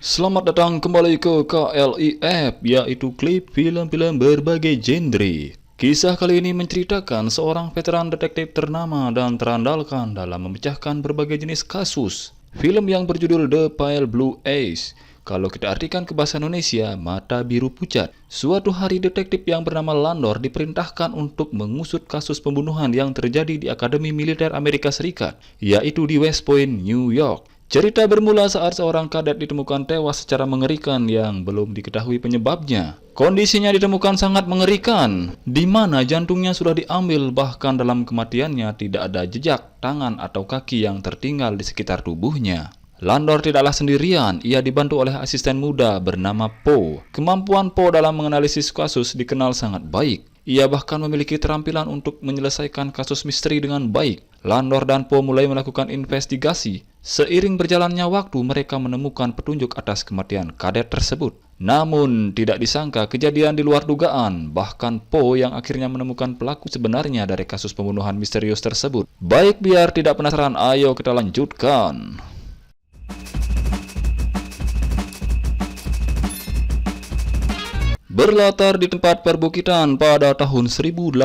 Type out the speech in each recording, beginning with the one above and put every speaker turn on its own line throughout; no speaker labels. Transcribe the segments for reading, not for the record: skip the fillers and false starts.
Selamat datang kembali ke KLIF, yaitu klip film-film berbagai genre. Kisah kali ini menceritakan seorang veteran detektif ternama dan terandalkan dalam memecahkan berbagai jenis kasus. Film yang berjudul The Pale Blue Eyes. Kalau kita artikan ke bahasa Indonesia, mata biru pucat. Suatu hari detektif yang bernama Landor diperintahkan untuk mengusut kasus pembunuhan yang terjadi di Akademi Militer Amerika Serikat, yaitu di West Point, New York. Cerita bermula saat seorang kadet ditemukan tewas secara mengerikan yang belum diketahui penyebabnya. Kondisinya ditemukan sangat mengerikan, di mana jantungnya sudah diambil, bahkan dalam kematiannya tidak ada jejak tangan atau kaki yang tertinggal di sekitar tubuhnya. Landor tidaklah sendirian, ia dibantu oleh asisten muda bernama Po. Kemampuan Po dalam menganalisis kasus dikenal sangat baik. Ia bahkan memiliki keterampilan untuk menyelesaikan kasus misteri dengan baik. Landor dan Po mulai melakukan investigasi. Seiring berjalannya waktu, mereka menemukan petunjuk atas kematian kadet tersebut. Namun, tidak disangka kejadian di luar dugaan. Bahkan Po yang akhirnya menemukan pelaku sebenarnya dari kasus pembunuhan misterius tersebut. Baik, biar tidak penasaran, ayo kita lanjutkan. Berlatar di tempat perbukitan pada tahun 1830,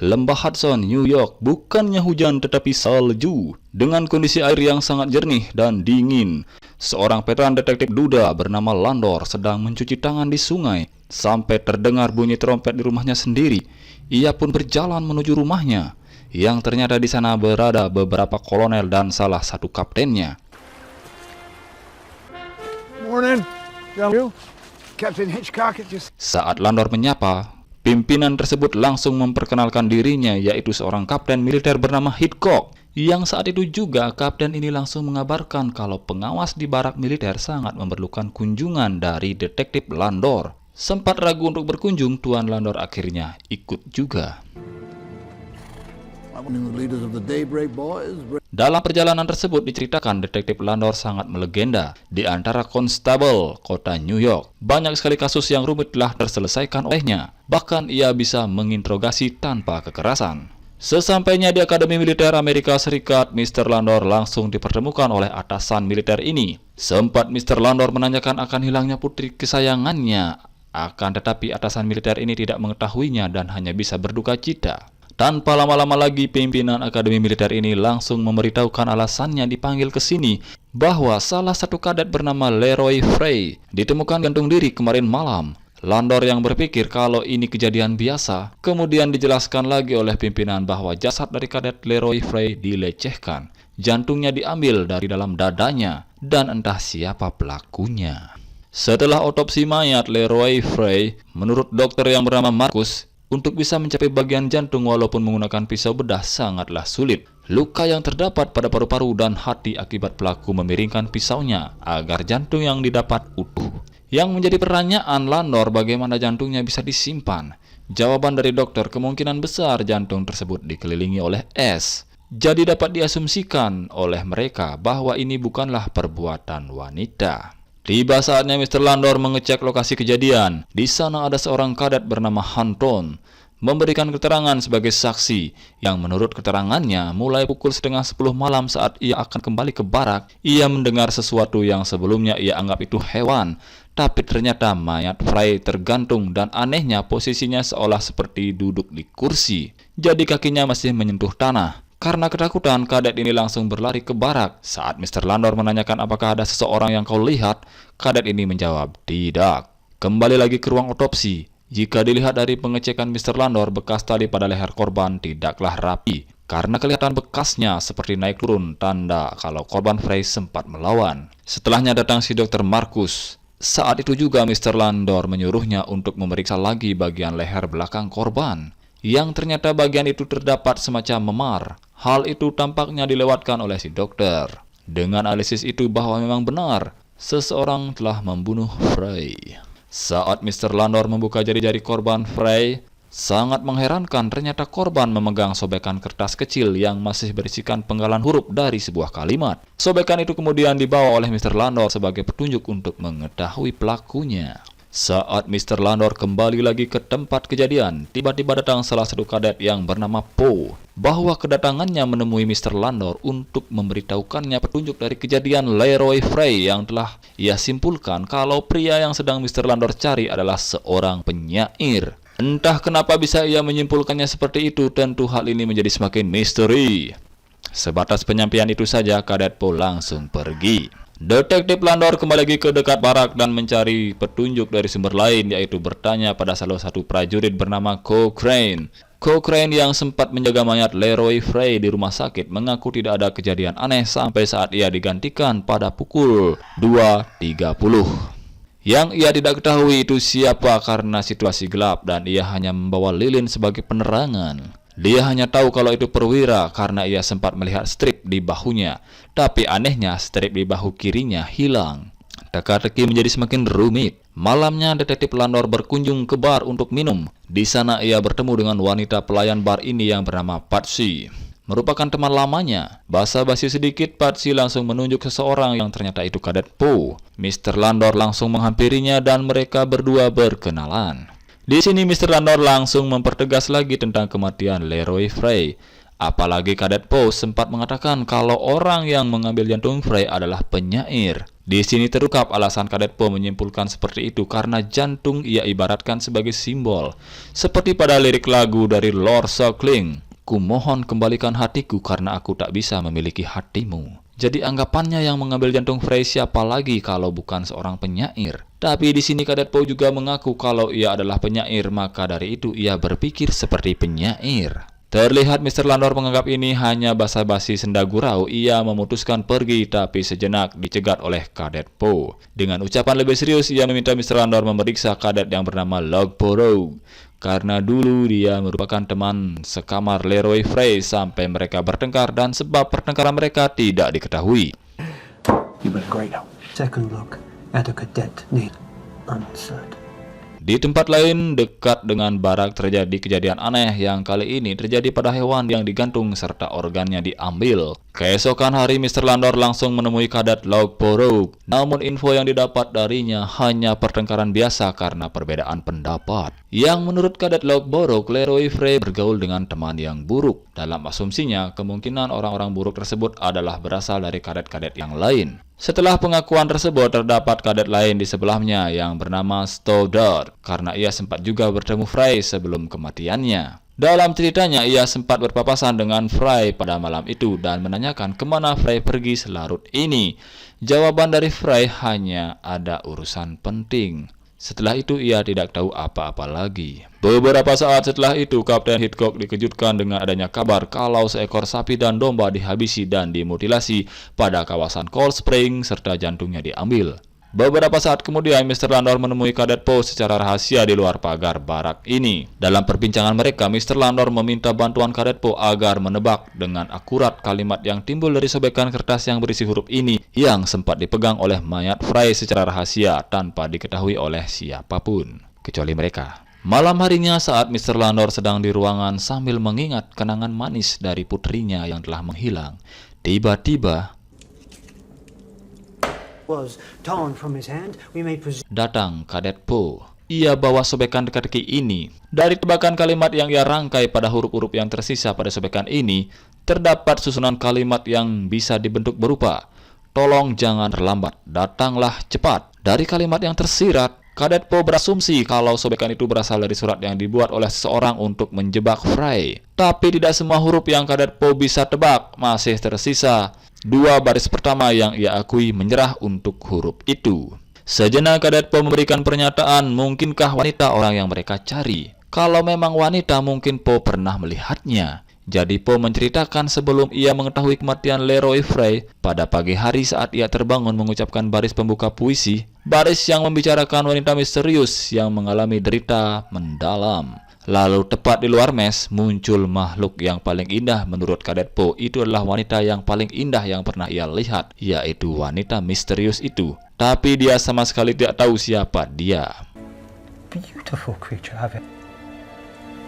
Lembah Hudson, New York, bukannya hujan tetapi salju. Dengan kondisi air yang sangat jernih dan dingin, seorang veteran detektif duda bernama Landor sedang mencuci tangan di sungai. Sampai terdengar bunyi trompet di rumahnya sendiri. Ia pun berjalan menuju rumahnya, yang ternyata di sana berada beberapa kolonel dan salah satu kaptennya.
Morning, you? Captain Hitchcock just...
Saat Landor menyapa, pimpinan tersebut langsung memperkenalkan dirinya, yaitu seorang kapten militer bernama Hitchcock. Yang saat itu juga kapten ini langsung mengabarkan kalau pengawas di barak militer sangat memerlukan kunjungan dari detektif Landor. Sempat ragu untuk berkunjung, Tuan Landor akhirnya ikut juga. Dalam perjalanan tersebut diceritakan detektif Landor sangat melegenda di antara konstabel kota New York. Banyak sekali kasus yang rumit telah terselesaikan olehnya. Bahkan ia bisa menginterogasi tanpa kekerasan. Sesampainya di Akademi Militer Amerika Serikat, Mr. Landor langsung dipertemukan oleh atasan militer ini. Sempat Mr. Landor menanyakan akan hilangnya putri kesayangannya. Akan tetapi atasan militer ini tidak mengetahuinya dan hanya bisa berduka cita. Tanpa lama-lama lagi, pimpinan Akademi Militer ini langsung memberitahukan alasannya dipanggil ke sini, bahwa salah satu kadet bernama Leroy Frey ditemukan gantung diri kemarin malam. Landor yang berpikir kalau ini kejadian biasa, kemudian dijelaskan lagi oleh pimpinan bahwa jasad dari kadet Leroy Frey dilecehkan. Jantungnya diambil dari dalam dadanya, dan entah siapa pelakunya. Setelah otopsi mayat Leroy Frey, menurut dokter yang bernama Markus, untuk bisa mencapai bagian jantung walaupun menggunakan pisau bedah sangatlah sulit. Luka yang terdapat pada paru-paru dan hati akibat pelaku memiringkan pisaunya agar jantung yang didapat utuh. Yang menjadi pertanyaan Landor, bagaimana jantungnya bisa disimpan? Jawaban dari dokter, kemungkinan besar jantung tersebut dikelilingi oleh es. Jadi dapat diasumsikan oleh mereka bahwa ini bukanlah perbuatan wanita. Tiba saatnya Mr. Landor mengecek lokasi kejadian. Di sana ada seorang kadet bernama Hunton memberikan keterangan sebagai saksi, yang menurut keterangannya mulai pukul 9:30 malam saat ia akan kembali ke barak, ia mendengar sesuatu yang sebelumnya ia anggap itu hewan, tapi ternyata mayat Frey tergantung dan anehnya posisinya seolah seperti duduk di kursi, jadi kakinya masih menyentuh tanah. Karena ketakutan, kadet ini langsung berlari ke barak. Saat Mr. Landor menanyakan apakah ada seseorang yang kau lihat, kadet ini menjawab, tidak. Kembali lagi ke ruang otopsi. Jika dilihat dari pengecekan Mr. Landor, bekas tali pada leher korban tidaklah rapi. Karena kelihatan bekasnya seperti naik turun, tanda kalau korban Frey sempat melawan. Setelahnya datang si Dr. Markus. Saat itu juga Mr. Landor menyuruhnya untuk memeriksa lagi bagian leher belakang korban, yang ternyata bagian itu terdapat semacam memar. Hal itu tampaknya dilewatkan oleh si dokter. Dengan analisis itu bahwa memang benar, seseorang telah membunuh Frey. Saat Mr. Landor membuka jari-jari korban Frey, sangat mengherankan ternyata korban memegang sobekan kertas kecil yang masih berisikan penggalan huruf dari sebuah kalimat. Sobekan itu kemudian dibawa oleh Mr. Landor sebagai petunjuk untuk mengetahui pelakunya. Saat Mr. Landor kembali lagi ke tempat kejadian, tiba-tiba datang salah satu kadet yang bernama Po. bahwa kedatangannya menemui Mr. Landor untuk memberitahukannya petunjuk dari kejadian Leroy Frey yang telah ia simpulkan kalau pria yang sedang Mr. Landor cari adalah seorang penyair. Entah kenapa bisa ia menyimpulkannya seperti itu, tentu hal ini menjadi semakin misteri. Sebatas penyampaian itu saja, Kadet Po langsung pergi. Detektif Landor kembali lagi ke dekat barak dan mencari petunjuk dari sumber lain, yaitu bertanya pada salah satu prajurit bernama Cochrane. Cochrane yang sempat menjaga mayat Leroy Frey di rumah sakit mengaku tidak ada kejadian aneh sampai saat ia digantikan pada pukul 2.30. Yang ia tidak ketahui itu siapa karena situasi gelap dan ia hanya membawa lilin sebagai penerangan. Dia hanya tahu kalau itu perwira karena ia sempat melihat strip di bahunya. Tapi anehnya strip di bahu kirinya hilang. Teka-teki menjadi semakin rumit. Malamnya detektif Landor berkunjung ke bar untuk minum. Di sana ia bertemu dengan wanita pelayan bar ini yang bernama Patsy. Merupakan teman lamanya. Basa-basi sedikit, Patsy langsung menunjuk seseorang yang ternyata itu Kadet Po. Mr. Landor langsung menghampirinya dan mereka berdua berkenalan. Di sini Mr. Landor langsung mempertegas lagi tentang kematian Leroy Frey. Apalagi Kadet Po sempat mengatakan kalau orang yang mengambil jantung Frey adalah penyair. Di sini terungkap alasan Kadet Po menyimpulkan seperti itu karena jantung ia ibaratkan sebagai simbol. Seperti pada lirik lagu dari Lord Suckling, "Ku mohon kembalikan hatiku karena aku tak bisa memiliki hatimu." Jadi anggapannya yang mengambil jantung Frey siapa lagi kalau bukan seorang penyair. Tapi di sini Kadet Po juga mengaku kalau ia adalah penyair, maka dari itu ia berpikir seperti penyair. Terlihat Mr. Landor menganggap ini hanya basa-basi senda gurau. Ia memutuskan pergi tapi sejenak dicegat oleh Kadet Po. Dengan ucapan lebih serius ia meminta Mr. Landor memeriksa kadet yang bernama Logborough. Karena dulu dia merupakan teman sekamar Leroy Frey sampai mereka bertengkar dan sebab pertengkaran mereka tidak diketahui.
You've been a great help.
Second look at a cadet named Answered.
Di tempat lain dekat dengan barak terjadi kejadian aneh yang kali ini terjadi pada hewan yang digantung serta organnya diambil. Keesokan hari Mr. Landor langsung menemui Kadet Logborough. Namun info yang didapat darinya hanya pertengkaran biasa karena perbedaan pendapat. Yang menurut Kadet Logborough, Leroy Frey bergaul dengan teman yang buruk. Dalam asumsinya, kemungkinan orang-orang buruk tersebut adalah berasal dari kadet-kadet yang lain. Setelah pengakuan tersebut, terdapat kadet lain di sebelahnya yang bernama Stoddard, karena ia sempat juga bertemu Frey sebelum kematiannya. Dalam ceritanya, ia sempat berpapasan dengan Frey pada malam itu dan menanyakan kemana Frey pergi selarut ini. Jawaban dari Frey hanya ada urusan penting. Setelah itu ia tidak tahu apa-apa lagi. Beberapa saat setelah itu, Kapten Hitchcock dikejutkan dengan adanya kabar kalau seekor sapi dan domba dihabisi dan dimutilasi pada kawasan Cold Spring serta jantungnya diambil. Beberapa saat kemudian, Mr. Landor menemui Kadet Po secara rahasia di luar pagar barak ini. Dalam perbincangan mereka, Mr. Landor meminta bantuan Kadet Po agar menebak dengan akurat kalimat yang timbul dari sobekan kertas yang berisi huruf ini yang sempat dipegang oleh mayat Frey secara rahasia tanpa diketahui oleh siapapun, kecuali mereka. Malam harinya saat Mr. Landor sedang di ruangan sambil mengingat kenangan manis dari putrinya yang telah menghilang, tiba-tiba
Was torn from his hand. We may presume
datang Kadet Po. Ia bawa sobekan teka-teki ini. Dari tebakan kalimat yang ia rangkai pada huruf-huruf yang tersisa pada sobekan ini, terdapat susunan kalimat yang bisa dibentuk berupa "Tolong jangan terlambat, datanglah cepat." Dari kalimat yang tersirat, Kadet Po berasumsi kalau sobekan itu berasal dari surat yang dibuat oleh seseorang untuk menjebak Frey. Tapi tidak semua huruf yang Kadet Po bisa tebak, masih tersisa 2 baris pertama yang ia akui menyerah untuk huruf itu. Sejenak Kadet Po memberikan pernyataan, mungkinkah wanita orang yang mereka cari? Kalau memang wanita, mungkin Po pernah melihatnya. Jadi Po menceritakan sebelum ia mengetahui kematian Leroy Frey, pada pagi hari saat ia terbangun mengucapkan baris pembuka puisi, baris yang membicarakan wanita misterius yang mengalami derita mendalam. Lalu tepat di luar mes muncul makhluk yang paling indah menurut Kadet Po. Itu adalah wanita yang paling indah yang pernah ia lihat, yaitu wanita misterius itu. Tapi dia sama sekali tidak tahu siapa dia.
beautiful creature, have it.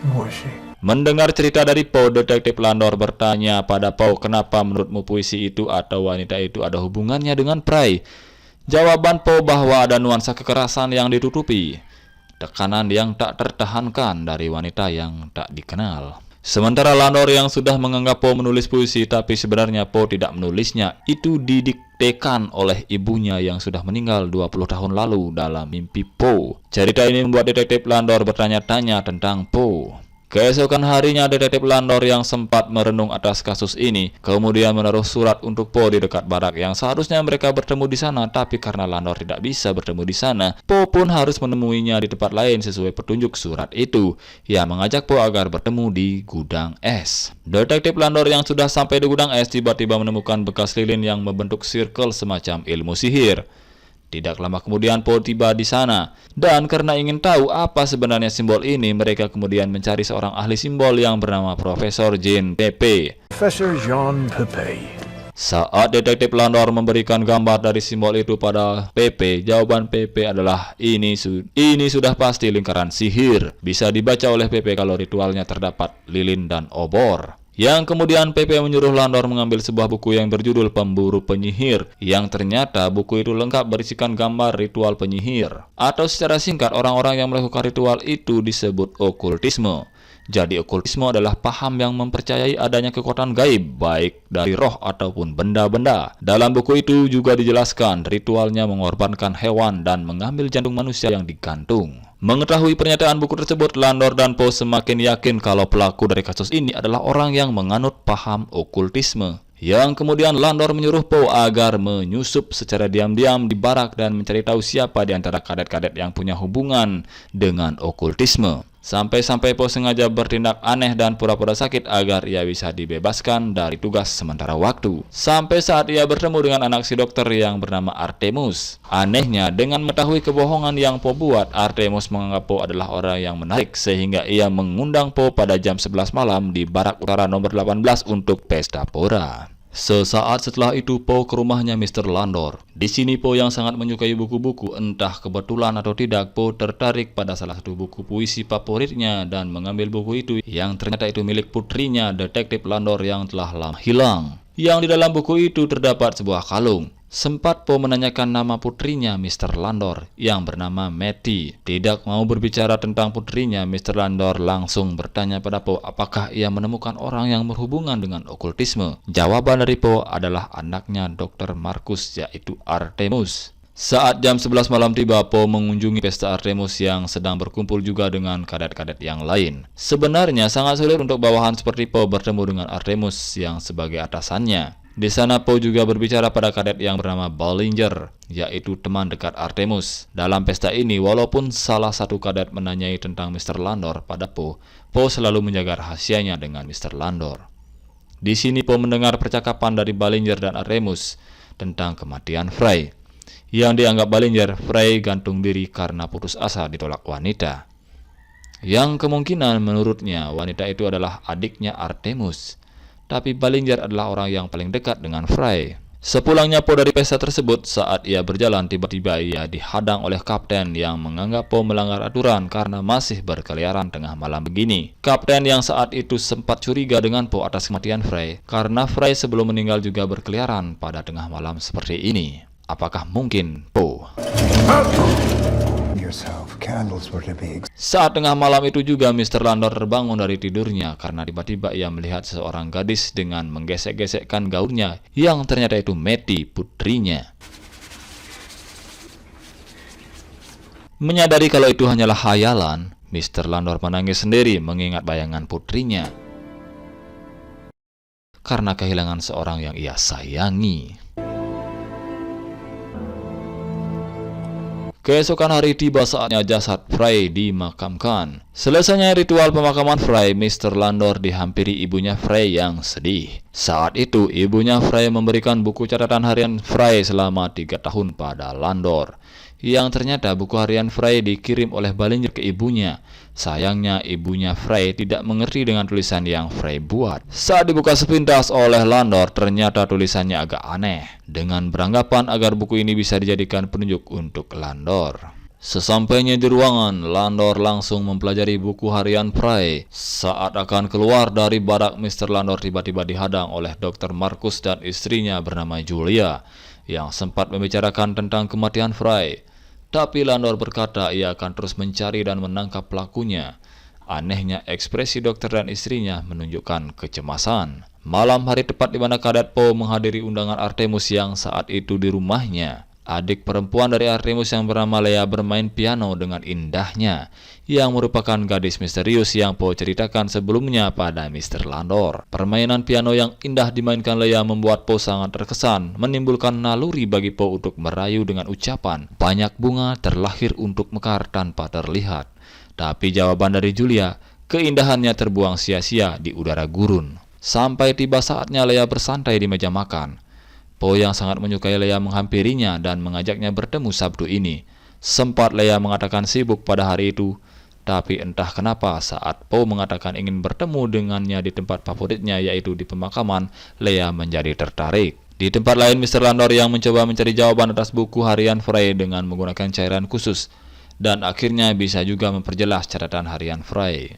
Who is she?
Mendengar cerita dari Po, Detektif Landor bertanya pada Po, kenapa menurutmu puisi itu atau wanita itu ada hubungannya dengan Frey? Jawaban Po bahwa ada nuansa kekerasan yang ditutupi, tekanan yang tak tertahankan dari wanita yang tak dikenal. Sementara Landor yang sudah menganggap Poe menulis puisi, tapi sebenarnya Poe tidak menulisnya, itu didiktekan oleh ibunya yang sudah meninggal 20 tahun lalu dalam mimpi Poe. Cerita ini membuat detektif Landor bertanya-tanya tentang Poe. Keesokan harinya, detektif Landor yang sempat merenung atas kasus ini kemudian menaruh surat untuk Poe di dekat barak yang seharusnya mereka bertemu di sana, tapi karena Landor tidak bisa bertemu di sana, Poe pun harus menemuinya di tempat lain sesuai petunjuk surat itu yang mengajak Poe agar bertemu di gudang es. Detektif Landor yang sudah sampai di gudang es tiba-tiba menemukan bekas lilin yang membentuk circle semacam ilmu sihir. Tidak lama kemudian Poe tiba di sana, dan karena ingin tahu apa sebenarnya simbol ini, mereka kemudian mencari seorang ahli simbol yang bernama Profesor Jean Pepe.
Professor Jean Pepe.
Saat detektif Landor memberikan gambar dari simbol itu pada Pepe, jawaban Pepe adalah ini sudah pasti lingkaran sihir. Bisa dibaca oleh Pepe kalau ritualnya terdapat lilin dan obor. Yang kemudian Pepe menyuruh Landor mengambil sebuah buku yang berjudul Pemburu Penyihir, yang ternyata buku itu lengkap berisikan gambar ritual penyihir. Atau secara singkat, orang-orang yang melakukan ritual itu disebut okultisme. Jadi okultisme adalah paham yang mempercayai adanya kekuatan gaib, baik dari roh ataupun benda-benda. Dalam buku itu juga dijelaskan ritualnya mengorbankan hewan dan mengambil jantung manusia yang digantung. Mengetahui pernyataan buku tersebut, Landor dan Poe semakin yakin kalau pelaku dari kasus ini adalah orang yang menganut paham okultisme. Yang kemudian Landor menyuruh Poe agar menyusup secara diam-diam di barak dan mencari tahu siapa di antara kadet-kadet yang punya hubungan dengan okultisme. Sampai-sampai Poe sengaja bertindak aneh dan pura-pura sakit agar ia bisa dibebaskan dari tugas sementara waktu. Sampai saat ia bertemu dengan anak si dokter yang bernama Artemus. Anehnya, dengan mengetahui kebohongan yang Poe buat, Artemus menganggap Poe adalah orang yang menarik, sehingga ia mengundang Poe pada jam 11 malam di barak utara nomor 18 untuk pesta pora. Sesaat setelah itu Poe ke rumahnya Mr. Landor. Di sini Poe yang sangat menyukai buku-buku, entah kebetulan atau tidak, Poe tertarik pada salah satu buku puisi favoritnya dan mengambil buku itu yang ternyata itu milik putrinya, detektif Landor yang telah lama hilang. Yang di dalam buku itu terdapat sebuah kalung. Sempat Poe menanyakan nama putrinya Mr. Landor yang bernama Matty. Tidak mau berbicara tentang putrinya, Mr. Landor langsung bertanya pada Poe apakah ia menemukan orang yang berhubungan dengan okultisme. Jawaban dari Poe adalah anaknya Dr. Marcus, yaitu Artemus. Saat jam 11 malam tiba, Poe mengunjungi pesta Artemus yang sedang berkumpul juga dengan kadet-kadet yang lain. Sebenarnya sangat sulit untuk bawahan seperti Poe bertemu dengan Artemus yang sebagai atasannya. Di sana Poe juga berbicara pada kadet yang bernama Ballinger, yaitu teman dekat Artemus. Dalam pesta ini, walaupun salah satu kadet menanyai tentang Mr. Landor pada Poe, Poe selalu menjaga rahasianya dengan Mr. Landor. Di sini Poe mendengar percakapan dari Ballinger dan Artemus tentang kematian Frey. Yang dianggap Ballinger, Frey gantung diri karena putus asa ditolak wanita. Yang kemungkinan menurutnya wanita itu adalah adiknya Artemus. Tapi Ballinger adalah orang yang paling dekat dengan Frey. Sepulangnya Poe dari pesta tersebut, saat ia berjalan tiba-tiba ia dihadang oleh kapten yang menganggap Poe melanggar aturan karena masih berkeliaran tengah malam begini. Kapten yang saat itu sempat curiga dengan Poe atas kematian Frey karena Frey sebelum meninggal juga berkeliaran pada tengah malam seperti ini. Apakah mungkin Poe? Saat tengah malam itu juga Mr. Landor terbangun dari tidurnya karena tiba-tiba ia melihat seorang gadis dengan menggesek-gesekkan gaunnya yang ternyata itu Matty, putrinya. Menyadari kalau itu hanyalah khayalan, Mr. Landor menangis sendiri mengingat bayangan putrinya karena kehilangan seorang yang ia sayangi. Keesokan hari tiba saatnya jasad Frey dimakamkan. Selesainya ritual pemakaman Frey, Mr. Landor dihampiri ibunya Frey yang sedih. Saat itu ibunya Frey memberikan buku catatan harian Frey selama 3 tahun pada Landor. Yang ternyata buku harian Frey dikirim oleh Ballinger ke ibunya. Sayangnya ibunya Frey tidak mengerti dengan tulisan yang Frey buat. Saat dibuka sepintas oleh Landor, ternyata tulisannya agak aneh, dengan beranggapan agar buku ini bisa dijadikan penunjuk untuk Landor. Sesampainya di ruangan, Landor langsung mempelajari buku harian Frey. Saat akan keluar dari barak, Mr. Landor tiba-tiba dihadang oleh Dr. Marcus dan istrinya bernama Julia, yang sempat membicarakan tentang kematian Frey. Tapi Landor berkata ia akan terus mencari dan menangkap pelakunya. Anehnya ekspresi dokter dan istrinya menunjukkan kecemasan. Malam hari tepat di mana Kadet Po menghadiri undangan Artemus yang saat itu di rumahnya. Adik perempuan dari Artemus yang bernama Lea bermain piano dengan indahnya, yang merupakan gadis misterius yang Po ceritakan sebelumnya pada Mr. Landor. Permainan piano yang indah dimainkan Lea membuat Po sangat terkesan, menimbulkan naluri bagi Po untuk merayu dengan ucapan, "Banyak bunga terlahir untuk mekar tanpa terlihat." Tapi jawaban dari Julia, keindahannya terbuang sia-sia di udara gurun. Sampai tiba saatnya Lea bersantai di meja makan. Po yang sangat menyukai Lea menghampirinya dan mengajaknya bertemu Sabtu ini. Sempat Lea mengatakan sibuk pada hari itu, tapi entah kenapa saat Po mengatakan ingin bertemu dengannya di tempat favoritnya yaitu di pemakaman, Lea menjadi tertarik. Di tempat lain, Mr. Landor yang mencoba mencari jawaban atas buku harian Fry dengan menggunakan cairan khusus, dan akhirnya bisa juga memperjelas catatan harian Fry.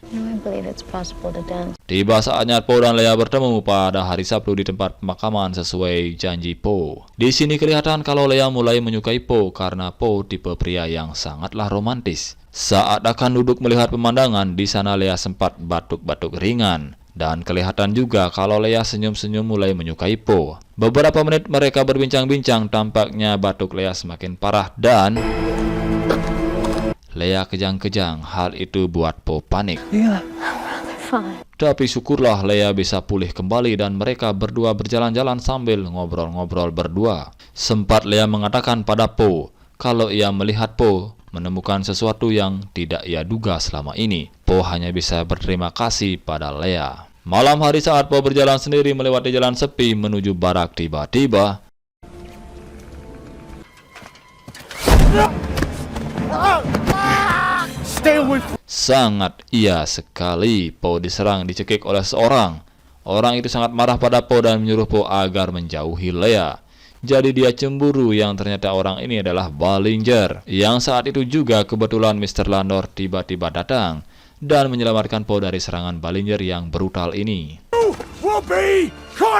Tiba saatnya Po dan Lea bertemu pada hari Sabtu di tempat pemakaman sesuai janji Po. Di sini kelihatan kalau Lea mulai menyukai Po karena Po tipe pria yang sangatlah romantis. Saat akan duduk melihat pemandangan, di sana Lea sempat batuk-batuk ringan. Dan kelihatan juga kalau Lea senyum-senyum mulai menyukai Po. Beberapa menit mereka berbincang-bincang, tampaknya batuk Lea semakin parah dan Lea kejang-kejang. Hal itu buat Po panik. Tapi syukurlah Lea bisa pulih kembali dan mereka berdua berjalan-jalan sambil ngobrol-ngobrol berdua. Sempat Lea mengatakan pada Po kalau ia melihat Po menemukan sesuatu yang tidak ia duga selama ini. Po hanya bisa berterima kasih pada Lea. Malam hari saat Po berjalan sendiri melewati jalan sepi menuju barak, tiba-tiba sangat iya sekali Po dicekik oleh seorang. Orang itu sangat marah pada Po dan menyuruh Po agar menjauhi Lea. Jadi dia cemburu yang ternyata orang ini adalah Ballinger. Yang saat itu juga kebetulan Mr. Landor tiba-tiba datang dan menyelamatkan Po dari serangan Ballinger yang brutal ini.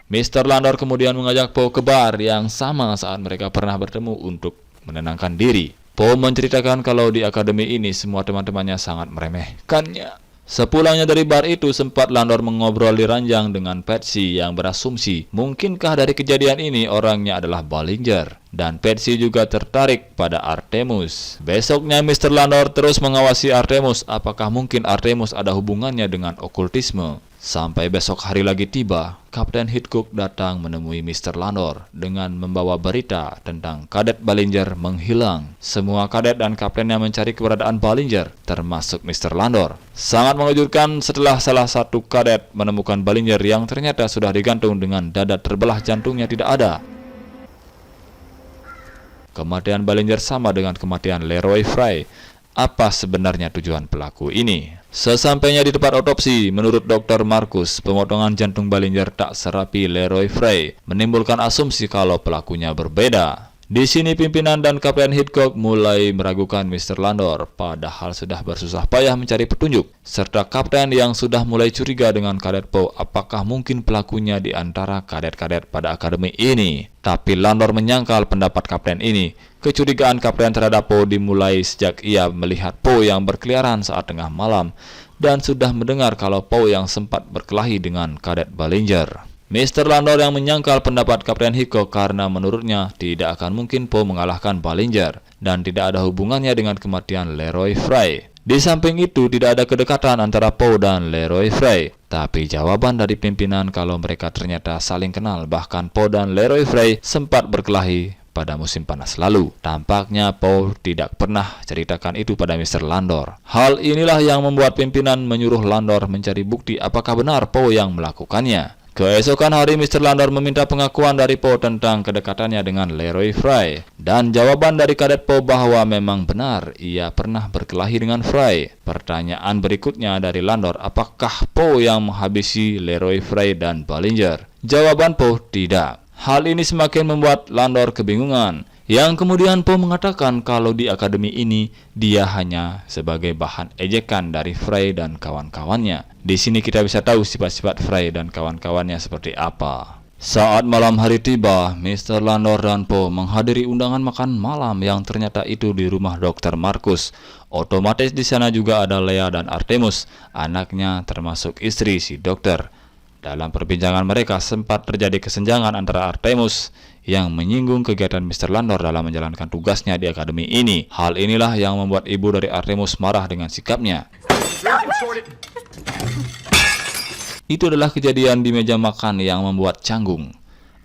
Mr. Landor kemudian mengajak Po ke bar yang sama saat mereka pernah bertemu untuk menenangkan diri. Po menceritakan kalau di akademi ini semua teman-temannya sangat meremehkannya. Sepulangnya dari bar itu, sempat Landor mengobrol di ranjang dengan Patsy yang berasumsi mungkinkah dari kejadian ini orangnya adalah Ballinger. Dan Patsy juga tertarik pada Artemus. Besoknya Mr. Landor terus mengawasi Artemus, apakah mungkin Artemus ada hubungannya dengan okultisme. Sampai besok hari lagi tiba, Kapten Hitchcock datang menemui Mr. Landor dengan membawa berita tentang Kadet Ballinger menghilang. Semua kadet dan kaptennya mencari keberadaan Ballinger, termasuk Mr. Landor. Sangat mengejutkan setelah salah satu kadet menemukan Ballinger yang ternyata sudah digantung dengan dada terbelah, jantungnya tidak ada. Kematian Ballinger sama dengan kematian Leroy Fry. Apa sebenarnya tujuan pelaku ini? Sesampainya di tempat otopsi, menurut Dr. Marcus, pemotongan jantung Ballinger tak serapi Leroy Fry, menimbulkan asumsi kalau pelakunya berbeda. Di sini pimpinan dan Kapten Hitchcock mulai meragukan Mr. Landor, padahal sudah bersusah payah mencari petunjuk, serta Kapten yang sudah mulai curiga dengan Kadet Po, apakah mungkin pelakunya di antara kadet-kadet pada akademi ini. Tapi Landor menyangkal pendapat Kapten ini. Kecurigaan Kapten terhadap Po dimulai sejak ia melihat Po yang berkeliaran saat tengah malam dan sudah mendengar kalau Po yang sempat berkelahi dengan Kadet Ballinger. Mr. Landor yang menyangkal pendapat Kapten Hitchcock karena menurutnya tidak akan mungkin Po mengalahkan Ballinger dan tidak ada hubungannya dengan kematian Leroy Fry. Di samping itu tidak ada kedekatan antara Po dan Leroy Fry. Tapi jawaban dari pimpinan kalau mereka ternyata saling kenal, bahkan Po dan Leroy Fry sempat berkelahi pada musim panas lalu. Tampaknya Po tidak pernah ceritakan itu pada Mr. Landor. Hal inilah yang membuat pimpinan menyuruh Landor mencari bukti apakah benar Po yang melakukannya. Keesokan hari Mr. Landor meminta pengakuan dari Po tentang kedekatannya dengan Leroy Fry. Dan jawaban dari Kadet Po bahwa memang benar ia pernah berkelahi dengan Fry. Pertanyaan berikutnya dari Landor, apakah Po yang menghabisi Leroy Fry dan Ballinger? Jawaban Po tidak. Hal ini semakin membuat Landor kebingungan. Yang kemudian Po mengatakan kalau di akademi ini dia hanya sebagai bahan ejekan dari Fry dan kawan-kawannya. Di sini kita bisa tahu sifat-sifat Fry dan kawan-kawannya seperti apa. Saat malam hari tiba, Mr. Landor dan Po menghadiri undangan makan malam yang ternyata itu di rumah Dr. Markus. Otomatis di sana juga ada Leah dan Artemus, anaknya termasuk istri si dokter. Dalam perbincangan mereka sempat terjadi kesenjangan antara Artemus yang menyinggung kegiatan Mr. Landor dalam menjalankan tugasnya di akademi ini. Hal inilah yang membuat ibu dari Artemus marah dengan sikapnya. Itu adalah kejadian di meja makan yang membuat canggung.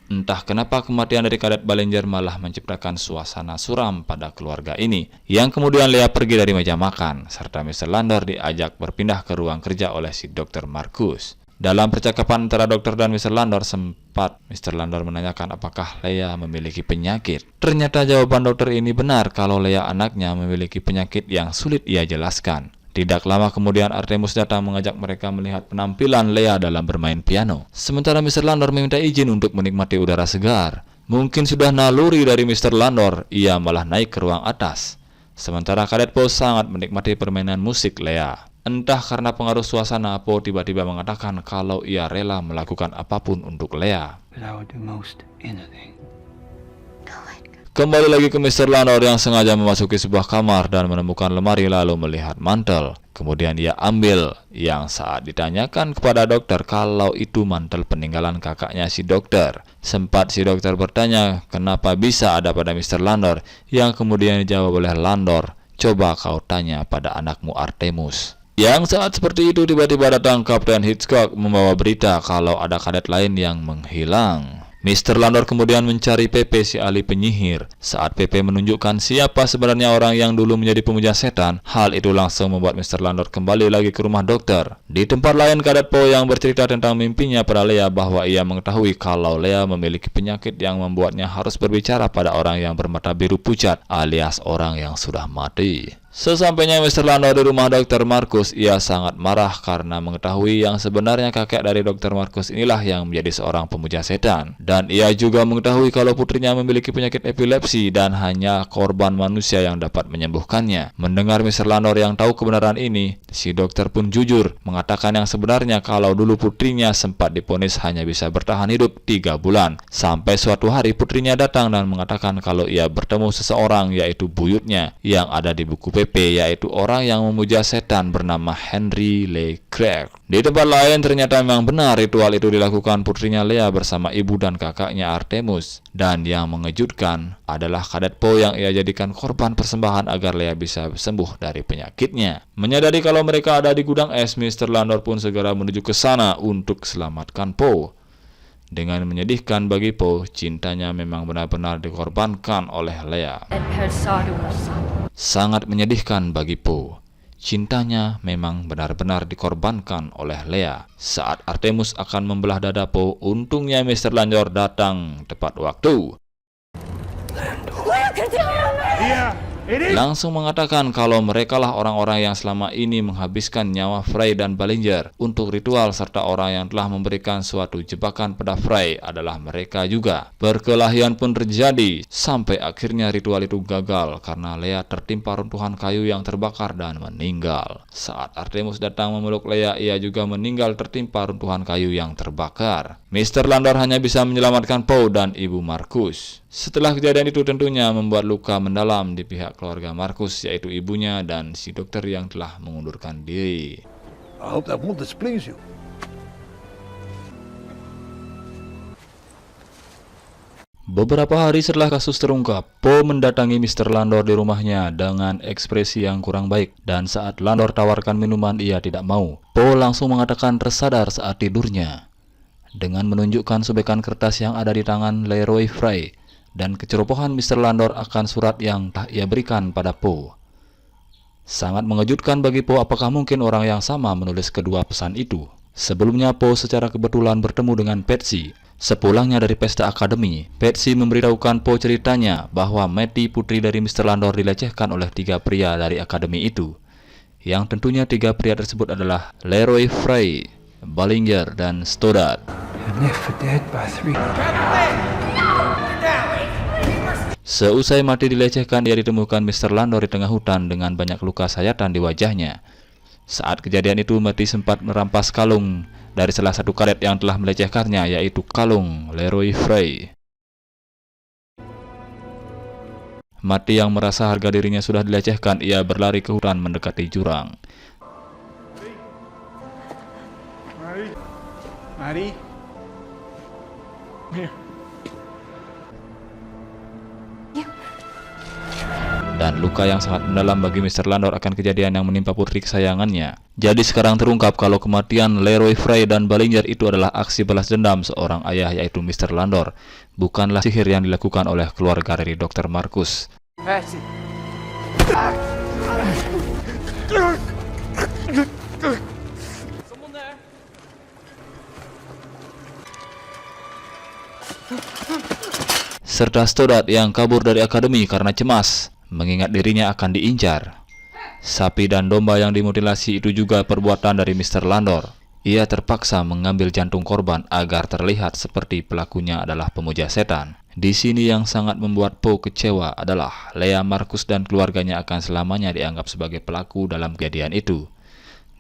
Entah kenapa kematian dari Kadet Ballinger malah menciptakan suasana suram pada keluarga ini, yang kemudian Leah pergi dari meja makan, serta Mr. Landor diajak berpindah ke ruang kerja oleh si Dr. Markus. Dalam percakapan antara dokter dan Mr. Landor, sempat Mr. Landor menanyakan apakah Leah memiliki penyakit. Ternyata jawaban dokter ini benar kalau Leah anaknya memiliki penyakit yang sulit ia jelaskan. Tidak lama kemudian Artemus datang mengajak mereka melihat penampilan Leah dalam bermain piano. Sementara Mr. Landor meminta izin untuk menikmati udara segar. Mungkin sudah naluri dari Mr. Landor, ia malah naik ke ruang atas. Sementara Kadet Po sangat menikmati permainan musik Leah. Entah karena pengaruh suasana, Po tiba-tiba mengatakan kalau ia rela melakukan apapun untuk Leah.
But I would do most anything.
Kembali lagi ke Mr. Landor yang sengaja memasuki sebuah kamar dan menemukan lemari lalu melihat mantel. Kemudian ia ambil, yang saat ditanyakan kepada dokter kalau itu mantel peninggalan kakaknya si dokter. Sempat si dokter bertanya kenapa bisa ada pada Mr. Landor, yang kemudian dijawab oleh Landor, coba kau tanya pada anakmu Artemus. Yang saat seperti itu tiba-tiba datang Kapten Hitchcock membawa berita kalau ada kadet lain yang menghilang. Mr. Landor kemudian mencari Pepe si ahli penyihir. Saat Pepe menunjukkan siapa sebenarnya orang yang dulu menjadi pemuja setan, hal itu langsung membuat Mr. Landor kembali lagi ke rumah dokter. Di tempat lain, Kadet Po yang bercerita tentang mimpinya pada Leah bahwa ia mengetahui kalau Leah memiliki penyakit yang membuatnya harus berbicara pada orang yang bermata biru pucat, alias orang yang sudah mati. Sesampainya Mr. Landor di rumah Dr. Markus, ia sangat marah karena mengetahui yang sebenarnya kakek dari Dr. Markus inilah yang menjadi seorang pemuja setan. Dan ia juga mengetahui kalau putrinya memiliki penyakit epilepsi dan hanya korban manusia yang dapat menyembuhkannya. Mendengar Mr. Landor yang tahu kebenaran ini, si dokter pun jujur mengatakan yang sebenarnya kalau dulu putrinya sempat divonis hanya bisa bertahan hidup 3 bulan. Sampai suatu hari putrinya datang dan mengatakan kalau ia bertemu seseorang yaitu buyutnya yang ada di buku PP, yaitu orang yang memuja setan bernama Henry Leclerc. Di tempat lain ternyata memang benar ritual itu dilakukan putrinya Leah bersama ibu dan kakaknya Artemus. Dan yang mengejutkan adalah Kadet Po yang ia jadikan korban persembahan agar Leah bisa sembuh dari penyakitnya. Menyadari kalau mereka ada di gudang es, Mr. Landor pun segera menuju ke sana untuk selamatkan Po. Dengan menyedihkan bagi Po, cintanya memang benar-benar dikorbankan oleh Leah. Sangat menyedihkan bagi Po. Cintanya memang benar-benar dikorbankan oleh Leah. Saat Artemus akan membelah dada Po, untungnya Mr. Landor datang tepat waktu. Langsung mengatakan kalau merekalah orang-orang yang selama ini menghabiskan nyawa Frey dan Ballinger. Untuk ritual serta orang yang telah memberikan suatu jebakan pada Frey adalah mereka juga. Perkelahian pun terjadi sampai akhirnya ritual itu gagal karena Leah tertimpa runtuhan kayu yang terbakar dan meninggal. Saat Artemus datang memeluk Leah, ia juga meninggal tertimpa runtuhan kayu yang terbakar. Mr. Landor hanya bisa menyelamatkan Po dan Ibu Markus. Setelah kejadian itu tentunya membuat luka mendalam di pihak keluarga Markus, yaitu ibunya dan si dokter yang telah mengundurkan diri.
I hope that won't displease you.
Beberapa hari setelah kasus terungkap, Po mendatangi Mr. Landor di rumahnya dengan ekspresi yang kurang baik, dan saat Landor tawarkan minuman ia tidak mau. Po langsung mengatakan tersadar saat tidurnya dengan menunjukkan sobekan kertas yang ada di tangan Leroy Frey dan kecerobohan Mr. Landor akan surat yang tak ia berikan pada Po. Sangat mengejutkan bagi Po apakah mungkin orang yang sama menulis kedua pesan itu. Sebelumnya Po secara kebetulan bertemu dengan Patsy. Sepulangnya dari pesta akademi, Patsy memberitahukan Po ceritanya bahwa Matty, putri dari Mr. Landor, dilecehkan oleh 3 pria dari akademi itu. Yang tentunya 3 pria tersebut adalah Leroy Frey, Ballinger, dan Stoddard. Seusai mati dilecehkan, ia ditemukan Mr. Landor di tengah hutan dengan banyak luka sayatan di wajahnya. Saat kejadian itu, Matty sempat merampas kalung dari salah satu kadet yang telah melecehkannya, yaitu kalung Leroy Frey. Mati yang merasa harga dirinya sudah dilecehkan, ia berlari ke hutan mendekati jurang.
Maddie? Here.
Dan luka yang sangat mendalam bagi Mr. Landor akan kejadian yang menimpa putri kesayangannya. Jadi sekarang terungkap kalau kematian Leroy Frey dan Ballinger itu adalah aksi balas dendam seorang ayah, yaitu Mr. Landor, bukanlah sihir yang dilakukan oleh keluarga dari Dr. Marcus.
Patsy. Someone there?
Serta Stoddard yang kabur dari akademi karena cemas, mengingat dirinya akan diincar. Sapi dan domba yang dimutilasi itu juga perbuatan dari Mr. Landor. Ia terpaksa mengambil jantung korban agar terlihat seperti pelakunya adalah pemuja setan. Di sini yang sangat membuat Poe kecewa adalah Leah Marcus dan keluarganya akan selamanya dianggap sebagai pelaku dalam kejadian itu.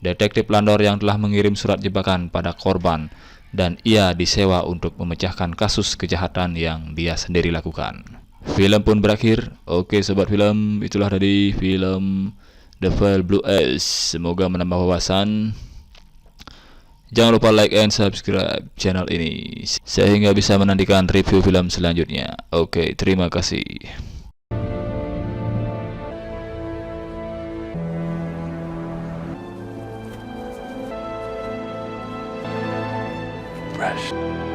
Detektif Landor yang telah mengirim surat jebakan pada korban, dan ia disewa untuk memecahkan kasus kejahatan yang dia sendiri lakukan. Film pun berakhir. Oke sobat film, itulah tadi film The File Blue Eyes. Semoga menambah wawasan. Jangan lupa like and subscribe channel ini sehingga bisa menantikan review film selanjutnya. Oke, terima kasih.
Fresh.